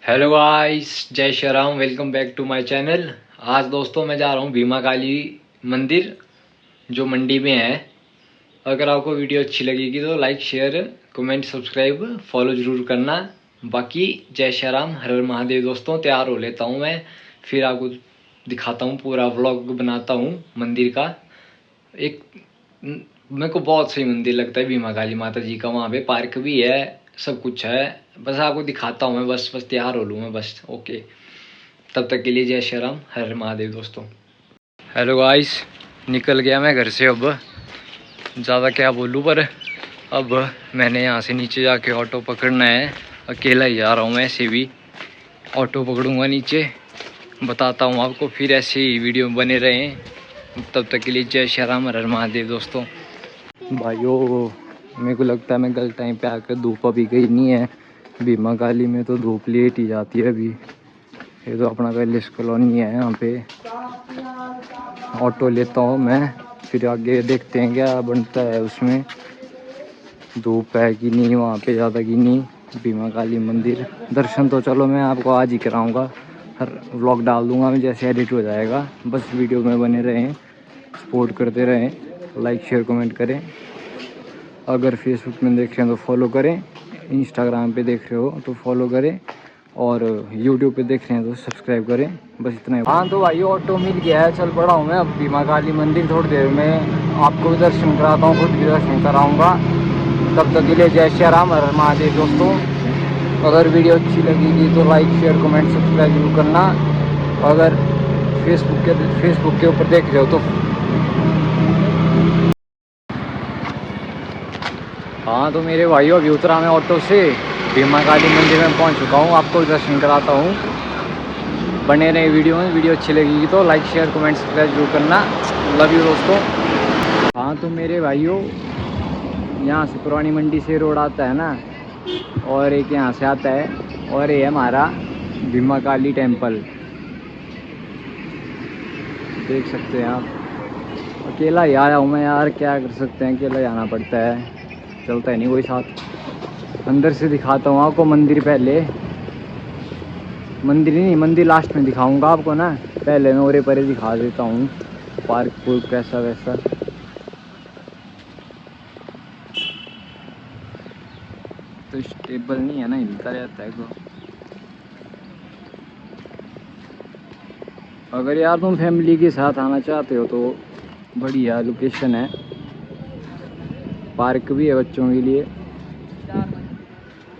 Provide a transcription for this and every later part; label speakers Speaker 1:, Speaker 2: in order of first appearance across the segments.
Speaker 1: Hello guys, जय Shri Ram. Welcome back to my channel. आज दोस्तों मैं जा रहा हूँ भीमा काली मंदिर जो मंडी में है। अगर आपको वीडियो अच्छी लगेगी तो like share comment subscribe follow ज़रूर करना। बाकी जय श्री राम, हर हर महादेव। दोस्तों तैयार हो लेता हूँ मैं, फिर आपको दिखाता हूँ, पूरा व्लॉग बनाता हूँ मंदिर का। एक मेरे को बहुत सही मंदिर लगता है भीमा काली माता जी का। वहाँ पे पार्क भी है, सब कुछ है। बस आपको दिखाता हूँ मैं, बस तैयार हो लूँ मैं बस। ओके, तब तक के लिए जय श्री राम, हर हर महादेव दोस्तों। हेलो गाइस, निकल गया मैं घर से। अब ज़्यादा क्या बोलूँ, पर अब मैंने यहाँ से नीचे जाके ऑटो पकड़ना है। अकेला ही जा रहा हूँ मैं, ऐसे भी ऑटो पकड़ूँगा नीचे। बताता हूँ आपको, फिर ऐसे ही वीडियो बने रहें। तब तक के लिए जय श्री राम, हर हर महादेव दोस्तों। भाइयों, मेरे को लगता है मैं गलत टाइम पे आकर, धूप अभी गई नहीं है। भीमा काली में तो धूप लेट ही जाती है अभी। ये तो अपना पैलेस कॉलोनी है, यहाँ पे ऑटो लेता हूँ मैं, फिर आगे देखते हैं क्या बनता है उसमें। धूप है कि नहीं वहाँ पे ज़्यादा कि नहीं। भीमा काली मंदिर दर्शन तो चलो मैं आपको आज ही कराऊँगा। हर व्लॉग डाल दूँगा मैं जैसे एडिट हो जाएगा। बस वीडियो में बने रहें, सपोर्ट करते रहें, लाइक शेयर कमेंट करें। अगर फेसबुक में देख रहे हैं तो फॉलो करें, इंस्टाग्राम पे देख रहे हो तो फॉलो करें, और यूट्यूब पे देख रहे हैं तो सब्सक्राइब करें। बस इतना ही। हाँ तो भाई, ऑटो मिल गया है, चल पड़ा हूँ मैं अब भीमा काली मंदिर। थोड़ी देर में आपको भी दर्शन कराता हूँ, खुद भी दर्शन कराऊँगा। तब तक के लिए जय श्री राम, हर हर महादेव दोस्तों। अगर वीडियो अच्छी लगेगी तो लाइक शेयर कमेंट सब्सक्राइब जरूर करना। अगर फेसबुक के ऊपर देख रहे हो तो हाँ तो मेरे भाइयों, अभी उतरा मैं ऑटो से, भीमा काली मंदिर में पहुंच चुका हूँ। आपको दर्शन कराता हूँ, बने रहे वीडियो में। वीडियो अच्छी लगेगी तो लाइक शेयर कमेंट सब्सक्राइब जरूर करना। लव यू दोस्तों। हाँ तो मेरे भाइयों, यहाँ से पुरानी मंडी से रोड आता है ना, और एक यहाँ से आता है, और ये है हमारा भीमा काली टेम्पल, देख सकते हैं आप। अकेला ही आया हूँ मैं यार, क्या कर सकते हैं, अकेला जाना पड़ता है, चलता है नहीं कोई साथ। अंदर से दिखाता हूँ आपको मंदिर। पहले मंदिर नहीं, मंदिर लास्ट में दिखाऊंगा आपको ना। पहले मैं और परे दिखा देता हूँ पार्क पूर्क कैसा वैसा। तो स्टेबल नहीं है ना, हिलता रहता है तो। अगर यार तुम फैमिली के साथ आना चाहते हो तो बढ़िया लोकेशन है। पार्क भी है बच्चों के लिए,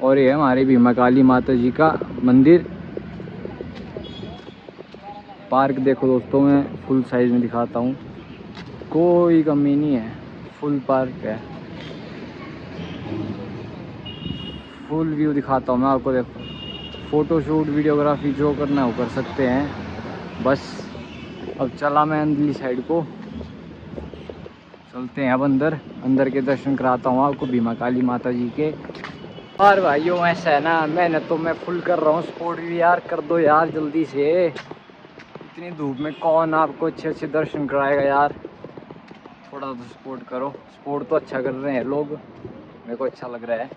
Speaker 1: और ये है हमारे भीमा काली माता जी का मंदिर। पार्क देखो दोस्तों, मैं फुल साइज में दिखाता हूँ, कोई कमी नहीं है, फुल पार्क है। फुल व्यू दिखाता हूँ मैं आपको, देखो। फ़ोटोशूट वीडियोग्राफी जो करना है वो कर सकते हैं। बस अब चला मैं अंदरली साइड को, चलते हैं अब अंदर। अंदर के दर्शन कराता हूँ आपको भीमा काली माता जी के। और भाइयों ऐसा है ना, मेहनत तो मैं फुल कर रहा हूँ, सपोर्ट भी यार कर दो यार जल्दी से। इतनी धूप में कौन आपको अच्छे अच्छे दर्शन कराएगा यार। थोड़ा तो सपोर्ट करो। सपोर्ट तो अच्छा कर रहे हैं लोग, मेरे को अच्छा लग रहा है।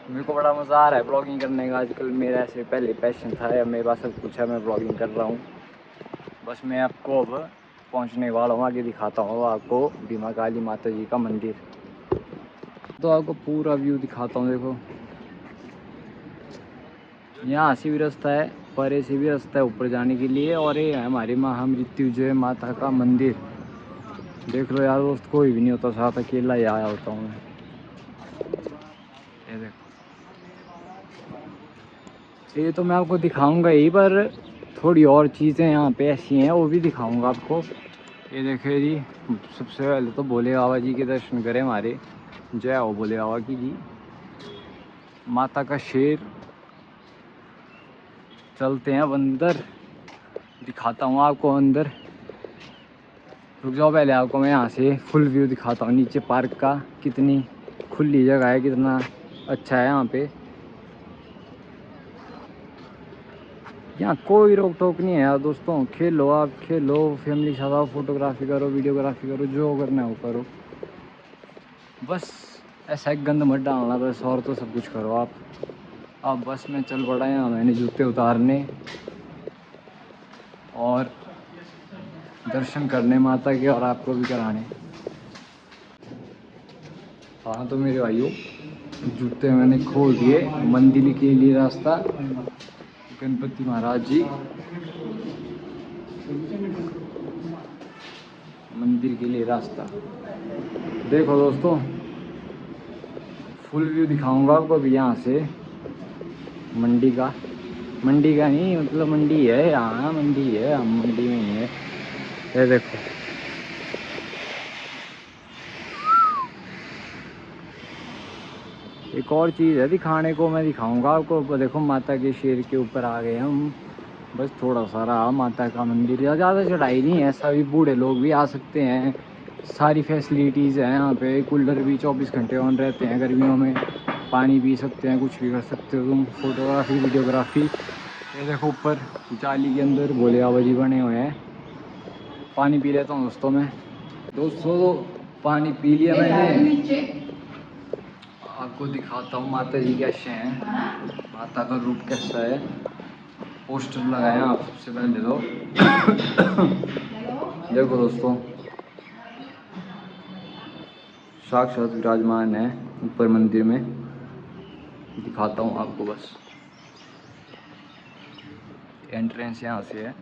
Speaker 1: मेरे को बड़ा मज़ा आ रहा है ब्लॉगिंग करने का आजकल। मेरा ऐसे पहले पैशन था, या मेरे पास सब कुछ है, मैं ब्लॉगिंग कर रहा हूँ। बस मैं आपको अब पहुँचने वाला हूँ, आगे दिखाता हूँ आपको भीमा काली माता जी का मंदिर। तो आपको पूरा व्यू दिखाता हूँ, देखो। यहाँ से भी रास्ता है, परे से भी रास्ता है ऊपर जाने के लिए, और ये है हमारी महामृत्युंजय माता का मंदिर। देख लो यार दोस्त, कोई भी नहीं होता साथ, अकेला ही आया होता हूँ मैं। ये देखो, ये तो मैं आपको दिखाऊंगा ही, पर थोड़ी और चीज़ें यहाँ पे ऐसी हैं वो भी दिखाऊंगा आपको। ये देखिए जी, सबसे पहले तो भोले बाबा जी के दर्शन करें हमारे। जय हो भोले बाबा की जी। माता का शेर। चलते हैं अब अंदर, दिखाता हूँ आपको अंदर। रुक जाओ, पहले आपको मैं यहाँ से फुल व्यू दिखाता हूँ नीचे पार्क का। कितनी खुली जगह है, कितना अच्छा है यहाँ पे। यहाँ कोई रोक टोक नहीं है यार दोस्तों। खेलो, आप खेलो, फैमिली के साथ आओ, फोटोग्राफी करो, वीडियोग्राफी करो, जो करना है वो करो। बस ऐसा एक गंद मत डालना बस, और तो सब कुछ करो आप। अब बस में चल पड़ा यहाँ मैंने जूते उतारने और दर्शन करने माता के और आपको भी कराने। हाँ तो मेरे भाइयों जूते मैंने खोल दिए। मंदिर के लिए रास्ता, गणपति महाराज जी मंदिर के लिए रास्ता। देखो दोस्तों फुल व्यू दिखाऊंगा आपको अभी यहाँ से मंडी का नहीं मतलब मंडी है, हाँ मंडी है, हम मंडी में ही है। ये देखो एक और चीज़ है दिखाने को, मैं दिखाऊंगा आपको। देखो माता के शेर के ऊपर आ गए हम, बस थोड़ा सा रहा माता का मंदिर। ज़्यादा चढ़ाई नहीं है, सभी बूढ़े लोग भी आ सकते हैं, सारी फैसिलिटीज़ हैं यहाँ पे। कूलर भी 24 घंटे ऑन रहते हैं, गर्मियों में पानी पी सकते हैं, कुछ भी कर सकते हो तुम, फोटोग्राफी वीडियोग्राफी। ये देखो ऊपर जाली के अंदर भोले बाबा जी बने हुए हैं। पानी पी लेता हूँ दोस्तों पानी पी लिया मैंने। आपको दिखाता हूँ माता जी कैसे हैं, माता का रूप कैसा है। पोस्टर लगाए आप सबसे पहले तो देखो दोस्तों साक्षात विराजमान है ऊपर मंदिर में। दिखाता हूँ आपको, बस एंट्रेंस यहाँ से है।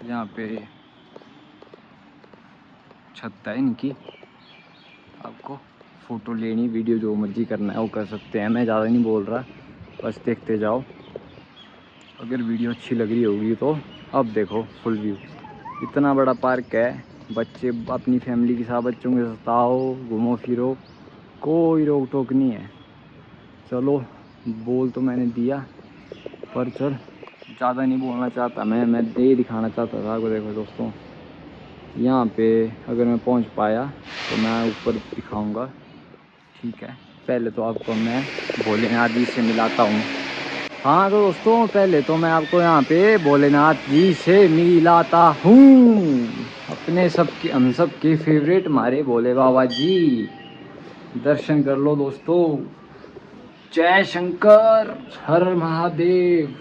Speaker 1: यहाँ पे छत है इनकी, आपको फ़ोटो लेनी वीडियो जो मर्जी करना है वो कर सकते हैं। मैं ज़्यादा नहीं बोल रहा, बस देखते जाओ। अगर वीडियो अच्छी लग रही होगी तो अब देखो फुल व्यू। इतना बड़ा पार्क है, बच्चे अपनी फैमिली के साथ बच्चों के साथ आओ, घूमो फिरो, कोई रोक टोक नहीं है। चलो बोल तो मैंने दिया, पर चल ज़्यादा नहीं बोलना चाहता मैं ये दिखाना चाहता था आपको। देखो दोस्तों यहाँ पे अगर मैं पहुँच पाया तो मैं ऊपर दिखाऊंगा, ठीक है। पहले तो आपको मैं भोलेनाथ जी से मिलाता हूँ। हाँ तो दोस्तों पहले तो मैं आपको यहाँ पे भोलेनाथ जी से मिलाता हूँ, अपने सबके हम सब के फेवरेट हमारे भोले बाबा जी। दर्शन कर लो दोस्तों। जय शंकर हर महादेव।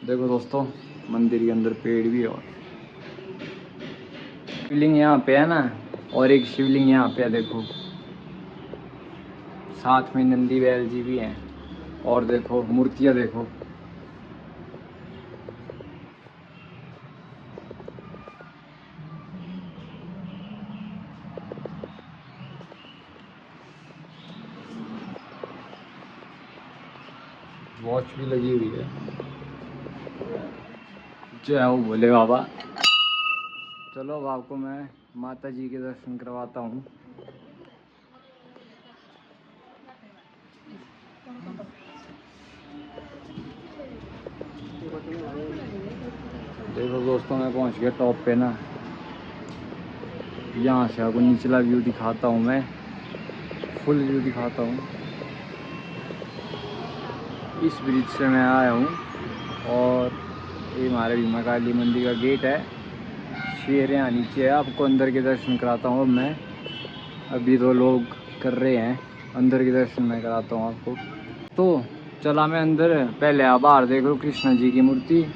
Speaker 1: देखो दोस्तों मंदिर के अंदर पेड़ भी है और शिवलिंग यहाँ पे है ना, और एक शिवलिंग यहाँ पे है देखो, साथ में नंदी बैल जी भी हैं। और देखो मूर्तियाँ देखो, वॉच भी लगी हुई है। जय हो भोले बाबा। चलो अब आपको मैं माता जी के दर्शन करवाता हूँ। देखो दोस्तों मैं पहुँच गया टॉप पे ना। यहाँ से आपको निचला व्यू दिखाता हूँ, मैं फुल व्यू दिखाता हूँ। इस ब्रिज से मैं आया हूँ और ये हमारे भीमा काली मंदिर का गेट है। शेर यहाँ नीचे है, आपको अंदर के दर्शन कराता हूँ। अब मैं अभी तो लोग कर रहे हैं, अंदर के दर्शन मैं कराता हूँ आपको। तो चला मैं अंदर, पहले आप बाहर देख लो कृष्ण जी की मूर्ति। जय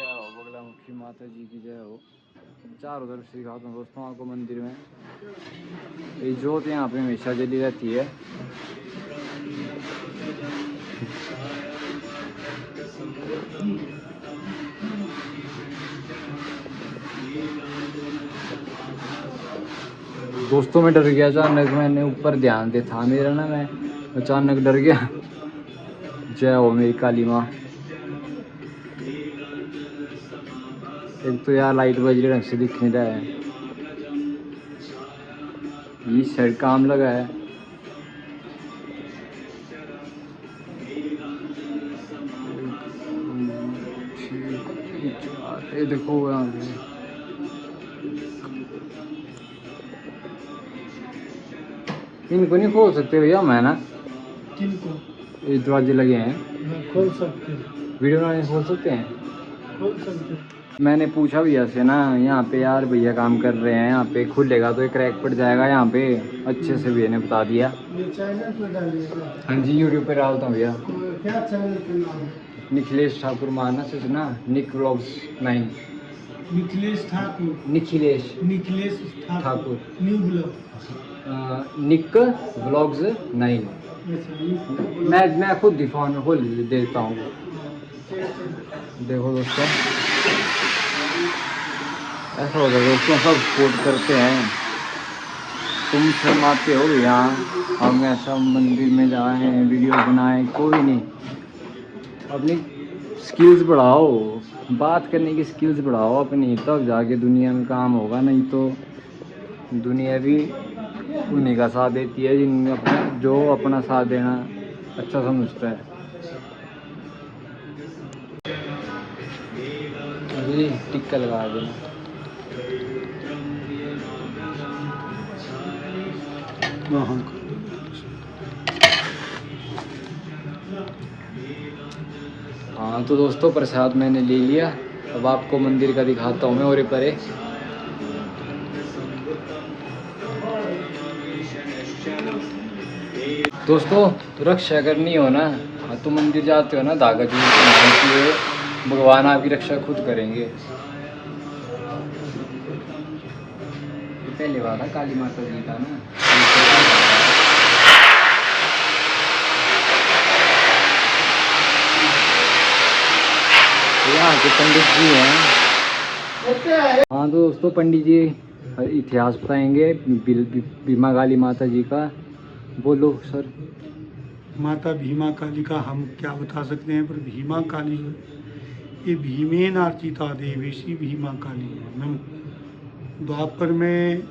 Speaker 1: हो बगलामुखी माता जी की जय हो। चारों तरफ से दिखाता हूँ दोस्तों आपको मंदिर में। ये ज्योत यहाँ पे हमेशा जली रहती है। दोस्तों मैं डर गया अचानक, मैंने ऊपर ध्यान दे था मेरा ना, मैं अचानक डर गया। जय हो मेरी काली माँ। एक तो यार लाइट बज रही ढंग से दिख नहीं रहा है, ये साइड काम लगा है। ये देखो यहाँ पे इनको नहीं खोल सकते भैया, मैं ना
Speaker 2: किनको
Speaker 1: ये दरवाजे लगे हैं,
Speaker 2: खोल सकते
Speaker 1: वीडियो बनाने खोल सकते हैं।
Speaker 2: खोल सकते
Speaker 1: मैंने पूछा भैया से ना, यहाँ पे यार भैया काम कर रहे हैं, यहाँ पे खुलेगा तो एक क्रैक पड़ जाएगा यहाँ पे, अच्छे से भैया ने बता दिया।
Speaker 2: ये चैनल पे डालिएगा।
Speaker 1: हाँ जी, यूट्यूब पे डालता हूँ भैया।
Speaker 2: तो क्या चैनल का नाम है?
Speaker 1: निखिलेश ठाकुर मानस है ना, Nick vlogs 9।
Speaker 2: Nikhilesh Thakur.
Speaker 1: Nikhilesh
Speaker 2: Nikhilesh Thakur. New blog.
Speaker 1: Nick vlogs 9। मैं खुद ही फोन खोल देता हूँ। देखो दोस्तों, ऐसा होता है दोस्तों, सब सपोर्ट करते हैं। तुम शर्माते हो यहाँ, हम ऐसा मंदिर में जाएं, वीडियो बनाएं, कोई नहीं। अपनी स्किल्स बढ़ाओ, बात करने की स्किल्स बढ़ाओ अपनी, तब जाके दुनिया में काम होगा, नहीं तो दुनिया भी उन्हीं का साथ देती है जिन अपना जो अपना साथ देना अच्छा समझता है। अभी टिक्का लगा देना। हाँ तो दोस्तों, प्रसाद मैंने ले लिया, अब आपको मंदिर का दिखाता हूँ मैं और परे। दोस्तों, रक्षा करनी हो ना तो मंदिर जाते हो ना, धागा जूट भगवान आपकी रक्षा खुद करेंगे। पहले वाला काली माता जी का ना, यहाँ के पंडित जी हैं। हाँ तो दोस्तों, पंडित जी इतिहास बताएंगे भीमा काली माता जी का। बोलो सर।
Speaker 2: माता भीमा काली का हम क्या बता सकते हैं, पर भीमा काली ये भीमेन अर्चिता देवेशी भीमा काली है। द्वापर में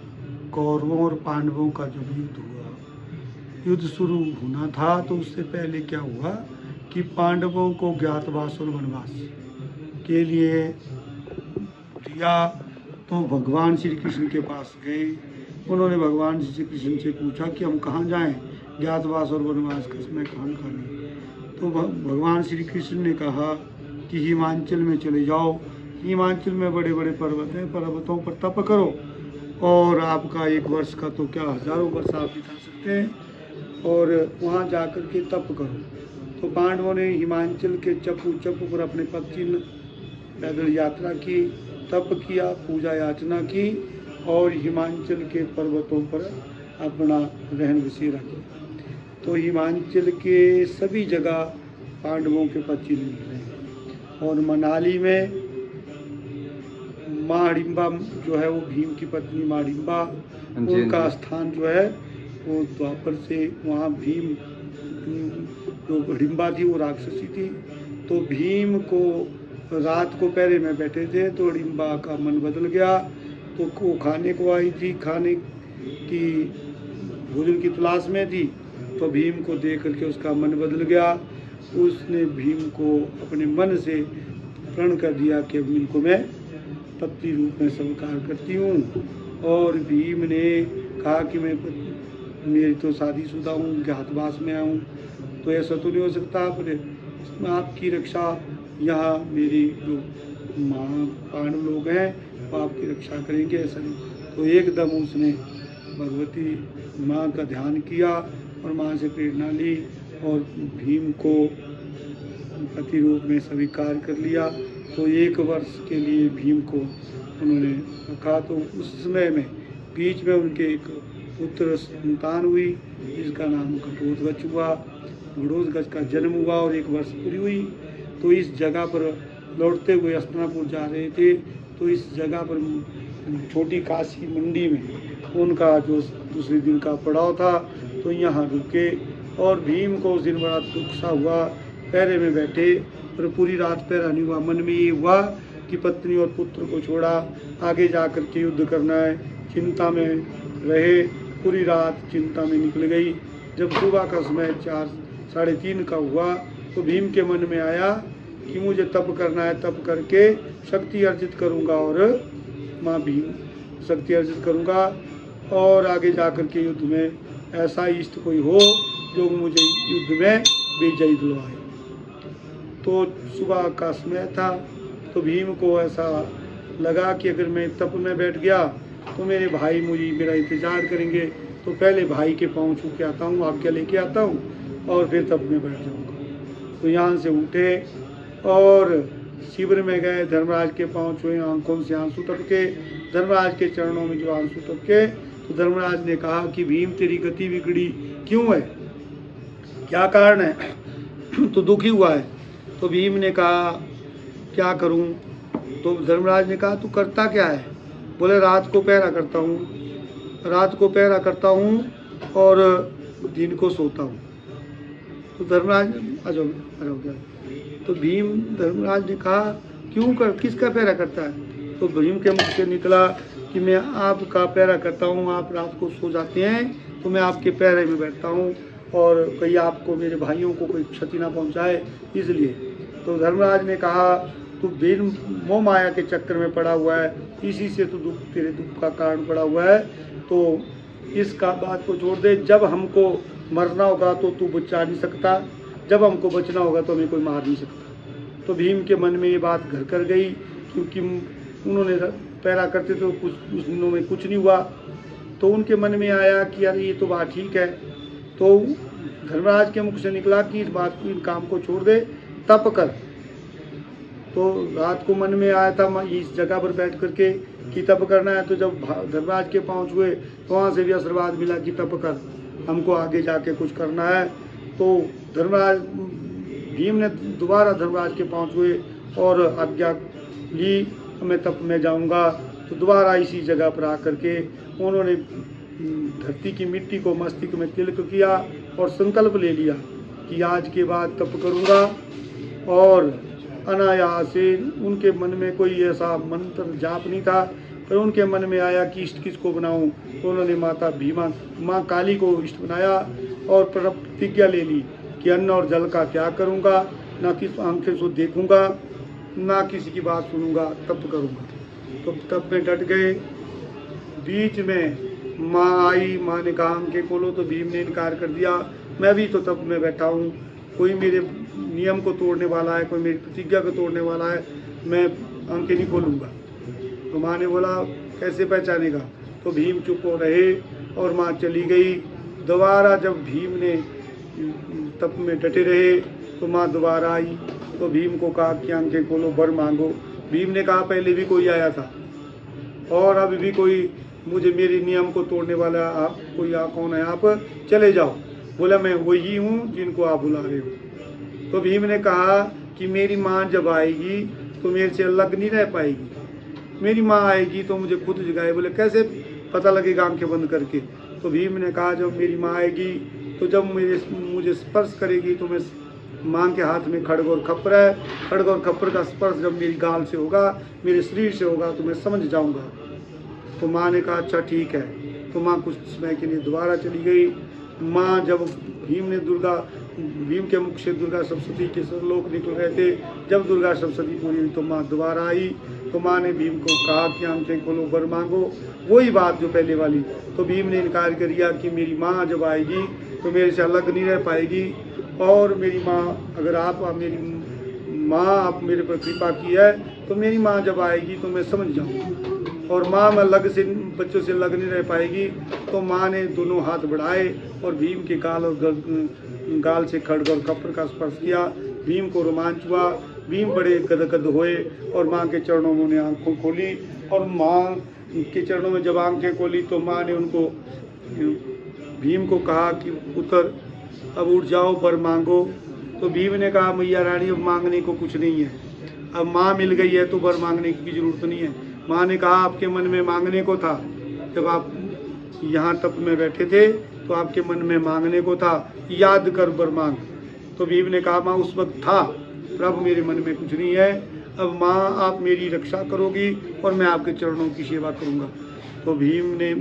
Speaker 2: कौरवों और पांडवों का जो युद्ध हुआ, युद्ध शुरू होना था तो उससे पहले क्या हुआ कि पांडवों को ज्ञातवास और वनवास के लिए दिया, तो भगवान श्री कृष्ण के पास गए। उन्होंने भगवान श्री कृष्ण से पूछा कि हम कहाँ जाएं, ज्ञातवास और वनवास का समय कहाँ करें। तो भगवान श्री कृष्ण ने कहा कि हिमाचल में चले जाओ, हिमाचल में बड़े बड़े पर्वत हैं, पर्वतों पर तप करो और आपका 1 वर्ष का तो क्या हजारों वर्ष आप बिता सकते हैं, और वहाँ जाकर के तप करो। तो पांडवों ने हिमाचल के चप्पू पर अपने पग चिन्ह पैदल यात्रा की, तप किया, पूजा याचना की और हिमाचल के पर्वतों पर अपना रहन बसेरा किया। तो हिमाचल के सभी जगह पांडवों के पद चिन्ह मिल रहे हैं। और मनाली में माँ हिडिंबा जो है, वो भीम की पत्नी माँ हिडिंबा, उनका स्थान जो है वो द्वापर से, वहाँ भीम जो हिडिंबा थी वो राक्षसी थी, तो भीम को रात को पहरे में बैठे थे तो हिडिंबा का मन बदल गया, तो वो खाने को आई थी, खाने की भोजन की तलाश में थी, तो भीम को देख करके उसका मन बदल गया। उसने भीम को अपने मन से प्रण कर दिया कि अब इनको मैं पत्नी रूप में स्वीकार करती हूँ। और भीम ने कहा कि मेरी तो शादीशुदा हूँ, ज्ञातवास में आऊँ, तो ऐसा तो नहीं हो सकता, पर आपकी रक्षा यहाँ मेरी जो माँ पांडव लोग हैं वो आपकी रक्षा करेंगे, ऐसा नहीं। तो एकदम उसने भगवती माँ का ध्यान किया और माँ से प्रेरणा ली और भीम को पति रूप में स्वीकार कर लिया। तो 1 वर्ष के लिए भीम को उन्होंने रखा। तो उस समय में बीच में उनके एक पुत्र संतान हुई जिसका नाम घटोत्कच हुआ। घटोत्कच का जन्म हुआ और 1 वर्ष पूरी हुई। तो इस जगह पर लौटते हुए हस्तिनापुर जा रहे थे, तो इस जगह पर छोटी काशी मंडी में उनका जो दूसरे दिन का पड़ाव था, तो यहाँ रुके और भीम को उस दिन बड़ा दुख सा हुआ। पहरे में बैठे पर पूरी रात पहरा नहीं हुआ। मन में ये हुआ कि पत्नी और पुत्र को छोड़ा आगे जा कर के युद्ध करना है। चिंता में रहे, पूरी रात चिंता में निकल गई। जब सुबह का समय 4 साढ़े 3 का हुआ तो भीम के मन में आया कि मुझे तप करना है, तप करके शक्ति अर्जित करूंगा और माँ भीम शक्ति अर्जित करूंगा और आगे जा कर के युद्ध में ऐसा इष्ट कोई हो जो मुझे युद्ध में विजयी दिलवाए। तो सुबह का समय था, तो भीम को ऐसा लगा कि अगर मैं तप में बैठ गया तो मेरे भाई मुझे मेरा इंतज़ार करेंगे, तो पहले भाई के पाँव छू के आता हूँ, आज्ञा लेके आता हूँ और फिर तप में बैठ जाऊँगा। तो यहाँ से उठे और शिविर में गए, धर्मराज के पाँव छुए, आंखों से आंसू टपके, धर्मराज के चरणों में जो आंसू टपके, तो धर्मराज ने कहा कि भीम तेरी गति बिगड़ी क्यों है, क्या कारण है, तो दुखी हुआ है। तो भीम ने कहा क्या करूं, तो धर्मराज ने कहा तू करता क्या है, बोले रात को पहरा करता हूँ, रात को पहरा करता हूँ और दिन को सोता हूँ। तो धर्मराज आ जाओ क्या, तो भीम धर्मराज ने कहा क्यों कर, किसका पहरा करता है, तो भीम के मुख से निकला कि मैं आपका पहरा करता हूँ, आप रात को सो जाते हैं तो मैं आपके पहरे में बैठता हूँ और कहीं आपको मेरे भाइयों को कोई क्षति ना पहुँचाए इसलिए। तो धर्मराज ने कहा तू बिन मोह माया के चक्कर में पड़ा हुआ है, इसी से तो तेरे दुख का कारण पड़ा हुआ है, तो इसका बात को छोड़ दे। जब हमको मरना होगा तो तू बचा नहीं सकता, जब हमको बचना होगा तो हमें कोई मार नहीं सकता। तो भीम के मन में ये बात घर कर गई, क्योंकि उन्होंने पैरा करते तो कुछ उस दिनों में कुछ नहीं हुआ, तो उनके मन में आया कि यार ये तो बात ठीक है। तो धर्मराज के मुख से निकला कि इस बात को, इन काम को छोड़ दे, तप कर। तो रात को मन में आया था इस जगह पर बैठ करके कि तप करना है, तो जब धर्मराज के पाँव छुए तो वहाँ से भी आशीर्वाद मिला कि तप कर, हमको आगे जाके कुछ करना है। तो धर्मराज भीम ने दोबारा धर्मराज के पाँव छुए और आज्ञा ली मैं तप में जाऊंगा। तो दोबारा इसी जगह पर आकर के उन्होंने धरती की मिट्टी को मस्तिष्क में तिलक किया और संकल्प ले लिया कि आज के बाद तप करूंगा। और अनायास से उनके मन में कोई ऐसा मंत्र जाप नहीं था, पर उनके मन में आया कि इष्ट किसको बनाऊं, तो उन्होंने माता भीमा माँ काली को इष्ट बनाया और प्रतिज्ञा ले ली कि अन्न और जल का त्याग करूंगा, ना किस आंखें से देखूंगा, ना किसी की बात सुनूंगा, तप करूंगा। तो तप में डट गए। बीच में माँ आई, माँ ने कहा आंखें खोलो, तो भीम ने इनकार कर दिया, मैं भी तो तप में बैठा हूँ, कोई मेरे नियम को तोड़ने वाला है, कोई मेरी प्रतिज्ञा को तोड़ने वाला है, मैं आंखें नहीं खोलूँगा। तो माँ ने बोला कैसे पहचानेगा, तो भीम चुप हो रहे और माँ चली गई। दोबारा जब भीम ने तप में डटे रहे तो माँ दोबारा आई, तो भीम को कहा कि आंखें खोलो, वर मांगो। भीम ने कहा पहले भी कोई आया था और अभी भी कोई मुझे मेरे नियम को तोड़ने वाला, आप कोई कौन है, आप चले जाओ। बोला मैं वही हूँ जिनको आप बुला रहे हो। तो भीम ने कहा कि मेरी माँ जब आएगी तो मेरे से अलग नहीं रह पाएगी, मेरी माँ आएगी तो मुझे खुद जगाए। बोले कैसे पता लगेगा आंखें बंद करके। तो भीम ने कहा जब मेरी माँ आएगी तो जब मुझे स्पर्श करेगी तो मैं माँ के हाथ में खड्ग और खप्पर है, खड्ग और खप्पर का स्पर्श जब मेरी गाल से होगा, मेरे शरीर से होगा, तो मैं समझ जाऊंगा। तो माँ ने कहा अच्छा ठीक है। तो माँ कुछ समय के लिए दोबारा चली गई। माँ जब भीम के मुख से दुर्गा सप्तशती के सरलोक निकल रहे थे, जब दुर्गा सप्तशती पूरी हुई तो माँ दोबारा आई। तो माँ ने भीम को कहा कि आंखें खोलो, वर मांगो, वही बात जो पहले वाली। तो भीम ने इनकार कर दिया कि मेरी माँ जब आएगी तो मेरे से अलग नहीं रह पाएगी, और मेरी माँ अगर आप मेरे पर कृपा की है तो मेरी माँ जब आएगी तो मैं समझ जाऊँगा, और माँ मैं लग से बच्चों से लग नहीं रह पाएगी। तो माँ ने दोनों हाथ बढ़ाए और भीम के गाल से खड्ग और खप्पर का स्पर्श किया। भीम को रोमांच हुआ, भीम बड़े गदगद हुए और माँ के चरणों में उन्हें आंखों खोली। और माँ के चरणों में जब आंखें खोली तो माँ ने उनको भीम को कहा कि पुत्र अब उठ जाओ, वर मांगो। तो भीम ने कहा मैया रानी अब मांगने को कुछ नहीं है, अब माँ मिल गई है तो वर मांगने की जरूरत नहीं है। माँ ने कहा आपके मन में मांगने को था, जब आप यहाँ तप में बैठे थे तो आपके मन में मांगने को था, याद कर वर मांग। तो भीम ने कहा माँ उस वक्त था, पर अब मेरे मन में कुछ नहीं है, अब माँ आप मेरी रक्षा करोगी और मैं आपके चरणों की सेवा करूँगा। तो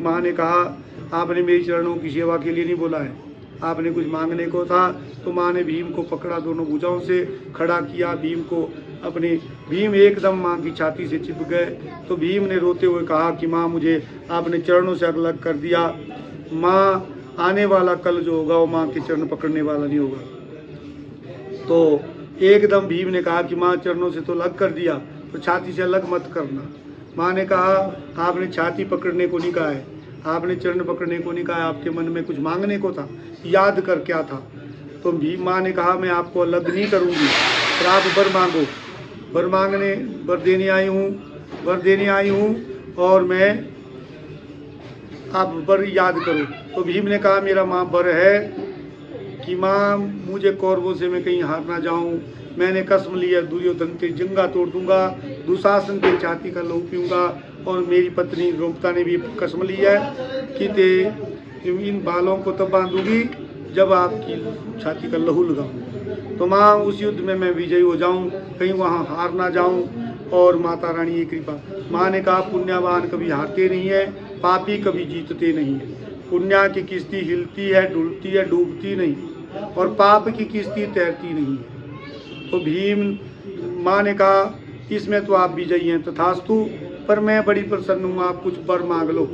Speaker 2: माँ ने कहा आपने मेरी चरणों की सेवा के लिए नहीं बोला है, आपने कुछ मांगने को था। तो माँ ने भीम को पकड़ा, दोनों भुजाओं से खड़ा किया भीम को अपने। भीम एकदम माँ की छाती से चिपक गए। तो भीम ने रोते हुए कहा कि माँ मुझे आपने चरणों से अलग कर दिया, माँ आने वाला कल जो होगा वो माँ के चरण पकड़ने वाला नहीं होगा। तो एकदम भीम ने कहा कि माँ चरणों से तो अलग कर दिया, तो छाती से अलग मत करना। माँ ने कहा आपने छाती पकड़ने को नहीं कहा है, आपने चरण पकड़ने को नहीं कहा है, आपके मन में कुछ मांगने को था, याद कर क्या था। तो भीम माँ ने कहा मैं आपको अलग नहीं करूँगी, पर आप वर मांगो। वर देने आई हूँ और मैं आप वर याद करो। तो भीम ने कहा मेरा माँ वर है कि माँ मुझे कौरवों से मैं कहीं हार ना जाऊँ। मैंने कसम लिया दुर्योधन के जंगा तोड़ दूंगा, दुशासन के छाती का लहू पीऊँगा, और मेरी पत्नी द्रौपदी ने भी कसम लिया है कि ते इन बालों को तब बांधूंगी जब आपकी छाती का लहू लगाऊँ। तो माँ उस युद्ध में मैं विजयी हो जाऊँ, कहीं वहाँ हार ना जाऊँ। और माता रानी की कृपा। माँ ने कहा पुण्यवान कभी हारते नहीं है, पापी कभी जीतते नहीं है। पुण्य की किश्ती हिलती है, डुलती है, डूबती नहीं, और पाप की किश्ती तैरती नहीं है। तो भीम माँ ने कहा इसमें तो आप विजयी हैं तथास्तु, पर मैं बड़ी प्रसन्न हूँ, आप कुछ वर मांग लो।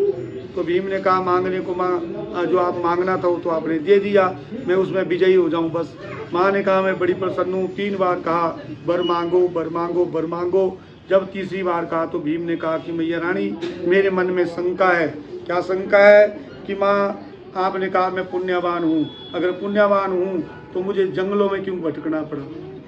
Speaker 2: तो भीम ने कहा मांगने को माँ जो आप मांगना था वो तो आपने दे दिया, मैं उसमें विजयी हो जाऊँ बस। माँ ने कहा मैं बड़ी प्रसन्न हूँ। 3 बार कहा वर मांगो वर मांगो वर मांगो। जब तीसरी बार कहा तो भीम ने कहा कि मैया रानी मेरे मन में शंका है। क्या शंका है कि माँ आपने कहा मैं पुण्यवान हूँ, अगर पुण्यवान हूँ तो मुझे जंगलों में क्यों भटकना पड़ा।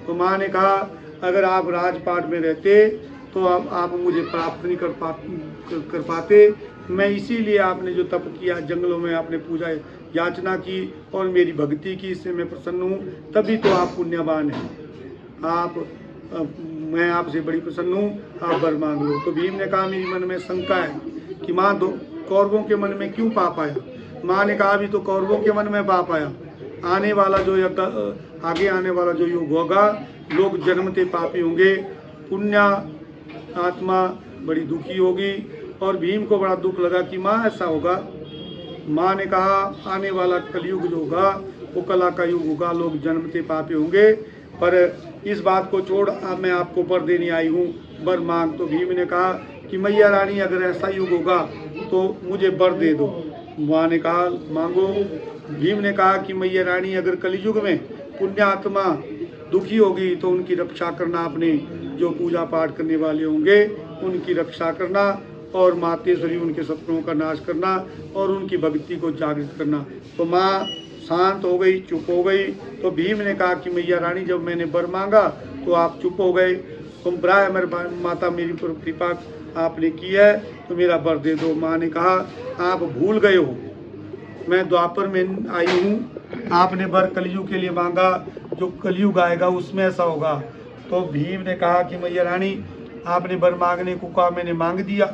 Speaker 2: तो माँ ने कहा अगर आप राजपाट में रहते तो आप मुझे प्राप्त नहीं कर पाते। मैं इसीलिए आपने जो तप किया जंगलों में, आपने पूजा याचना की और मेरी भक्ति की, इससे मैं प्रसन्न हूँ, तभी तो आप पुण्यवान हैं। मैं आपसे बड़ी प्रसन्न हूँ, आप वर मांग लो। तो भीम ने कहा मेरी मन में शंका है कि माँ कौरवों के मन में क्यों पाप आया। माँ ने कहा अभी तो कौरवों के मन में पाप आया, आने वाला जो आगे आने वाला जो युग होगा लोग जन्मते पापी होंगे, पुण्य आत्मा बड़ी दुखी होगी। और भीम को बड़ा दुख लगा कि माँ ऐसा होगा। माँ ने कहा आने वाला कलयुग जो होगा वो कला का युग होगा, लोग जन्मते पापी होंगे, पर इस बात को छोड़ अब मैं आपको वर देने आई हूँ, वर मांग। तो भीम ने कहा कि मैया रानी अगर ऐसा युग होगा तो मुझे वर दे दो। माँ ने कहा मांगो। भीम ने कहा कि मैया रानी अगर कलयुग में पुण्यात्मा दुखी होगी तो उनकी रक्षा करना, अपने जो पूजा पाठ करने वाले होंगे उनकी रक्षा करना, और मातेश्वरी उनके शत्रुओं का नाश करना और उनकी भक्ति को जागृत करना। तो माँ शांत हो गई, चुप हो गई। तो भीम ने कहा कि मैया रानी जब मैंने वर मांगा तो आप चुप हो गए, तुम प्राय मेरे माता मेरी पर कृपा आपने की है तो मेरा वर दे दो। माँ ने कहा आप भूल गए हो, मैं द्वापर में आई हूँ, आपने वर कलयुग के लिए मांगा, जो कलयुग आएगा उसमें ऐसा होगा। तो भीम ने कहा कि मैया रानी आपने वर मांगने को कहा, मैंने मांग दिया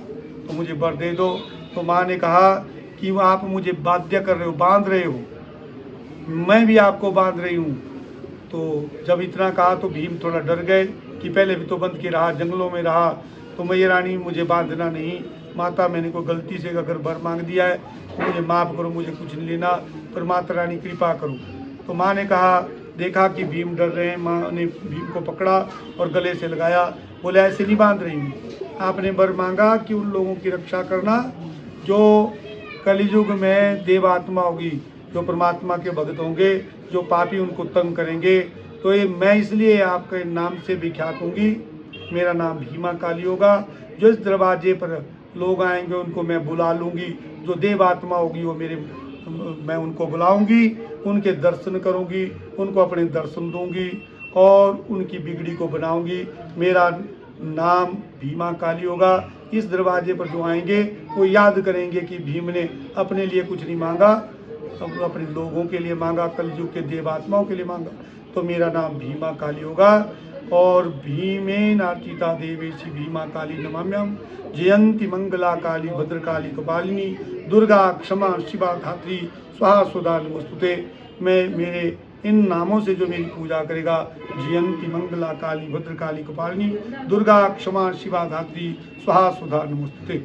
Speaker 2: तो मुझे वर दे दो। तो माँ ने कहा कि आप मुझे बाध्य कर रहे हो, बांध रहे हो, मैं भी आपको बांध रही हूँ। तो जब इतना कहा तो भीम थोड़ा डर गए कि पहले भी तो बंध के रहा, जंगलों में रहा, तो मैया रानी मुझे बांधना नहीं, माता मैंने कोई गलती से अगर वर मांग दिया है तो मुझे माफ़ करो, मुझे कुछ नहीं लेना, पर माता रानी कृपा करो। तो माँ ने कहा, देखा कि भीम डर रहे हैं, माँ ने भीम को पकड़ा और गले से लगाया, बोले ऐसे नहीं बांध रही हूँ, आपने वर मांगा कि उन लोगों की रक्षा करना जो कलयुग में देवात्मा होगी, जो परमात्मा के भक्त होंगे, जो पापी उनको तंग करेंगे। तो ये मैं इसलिए आपके नाम से विख्यात होंगी, मेरा नाम भीमा काली होगा। जो इस दरवाजे पर लोग आएंगे उनको मैं बुला लूँगी, जो देवात्मा होगी वो मैं उनको बुलाऊंगी, उनके दर्शन करूंगी, उनको अपने दर्शन दूंगी और उनकी बिगड़ी को बनाऊंगी। मेरा नाम भीमा काली होगा। इस दरवाजे पर जो आएंगे वो याद करेंगे कि भीम ने अपने लिए कुछ नहीं मांगा, अपने लोगों के लिए मांगा, कलयुग के देवात्माओं के लिए मांगा। तो मेरा नाम भीमा काली होगा। और भीमे नार्चिता देवेशी भीमा काली नमाम्यम, जयंती मंगला काली भद्रकाली कपालिनी दुर्गा क्षमा शिवा धात्री स्वाहा सुधा नमोस्तुते। मैं मेरे इन नामों से जो मेरी पूजा करेगा, जयंती मंगला काली भद्रकाली कपालिनी दुर्गा क्षमा शिवा धात्री स्वाहा सुधा नमोस्तुते,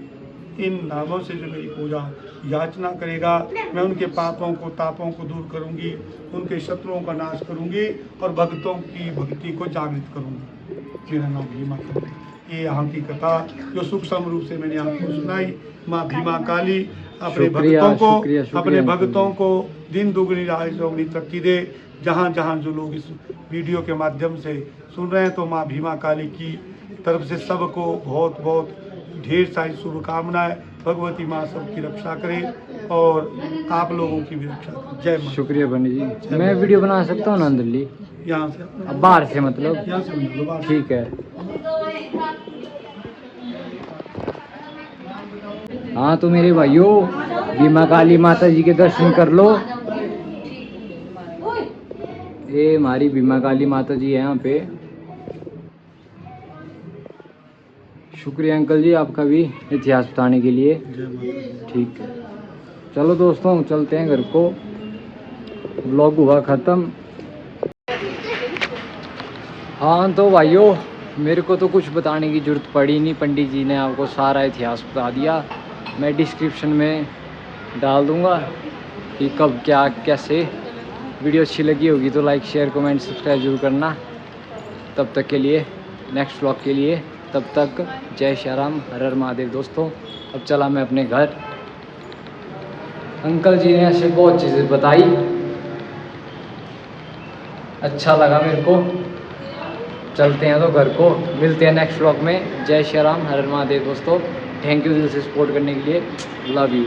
Speaker 2: इन नामों से जो मेरी पूजा याचना करेगा, मैं उनके पापों को तापों को दूर करूंगी, उनके शत्रुओं का नाश करूंगी और भक्तों की भक्ति को जागृत करूंगी। मेरा नाम भीमा काली। ये यहाँ की कथा जो सूक्ष्म रूप से मैंने आपको सुनाई। माँ भीमा काली अपने भक्तों को दिन दुगनी रात चौगुनी तरक्की दे। जहाँ जहाँ जो लोग इस वीडियो के माध्यम से सुन रहे हैं तो माँ भीमा काली की तरफ से सबको बहुत बहुत ढेर सारी शुभकामनाएं। भगवती माँ सबकी रक्षा करे और आप लोगों की भी रक्षा करे। जय माँ।
Speaker 1: शुक्रिया बनी जी। मैं वीडियो बना सकता हूँ ना अंदरली?
Speaker 2: यहाँ से
Speaker 1: अब बाहर से मतलब?
Speaker 2: यहाँ से बना लो, बाहर से।
Speaker 1: ठीक है। हाँ तो मेरे भाइयों, भीमा काली माता जी के दर्शन कर लो। ये हमारी भीमा काली माता जी है यहाँ पे। शुक्रिया अंकल जी आपका भी इतिहास बताने के लिए। ठीक है, चलो दोस्तों चलते हैं घर को। व्लॉग हुआ ख़त्म। हाँ तो भाइयों, मेरे को तो कुछ बताने की ज़रूरत पड़ी नहीं, पंडित जी ने आपको सारा इतिहास बता दिया। मैं डिस्क्रिप्शन में डाल दूँगा कि कब क्या कैसे। वीडियो अच्छी लगी होगी तो लाइक शेयर कमेंट सब्सक्राइब जरूर करना। तब तक के लिए, नेक्स्ट व्लॉग के लिए, तब तक जय श्री राम, हर हर महादेव दोस्तों। अब चला मैं अपने घर। अंकल जी ने ऐसे बहुत चीज़ें बताई, अच्छा लगा मेरे को। चलते हैं तो घर को, मिलते हैं नेक्स्ट व्लॉग में। जय श्री राम, हर हर महादेव दोस्तों। थैंक यू दिल से सपोर्ट करने के लिए। Love you.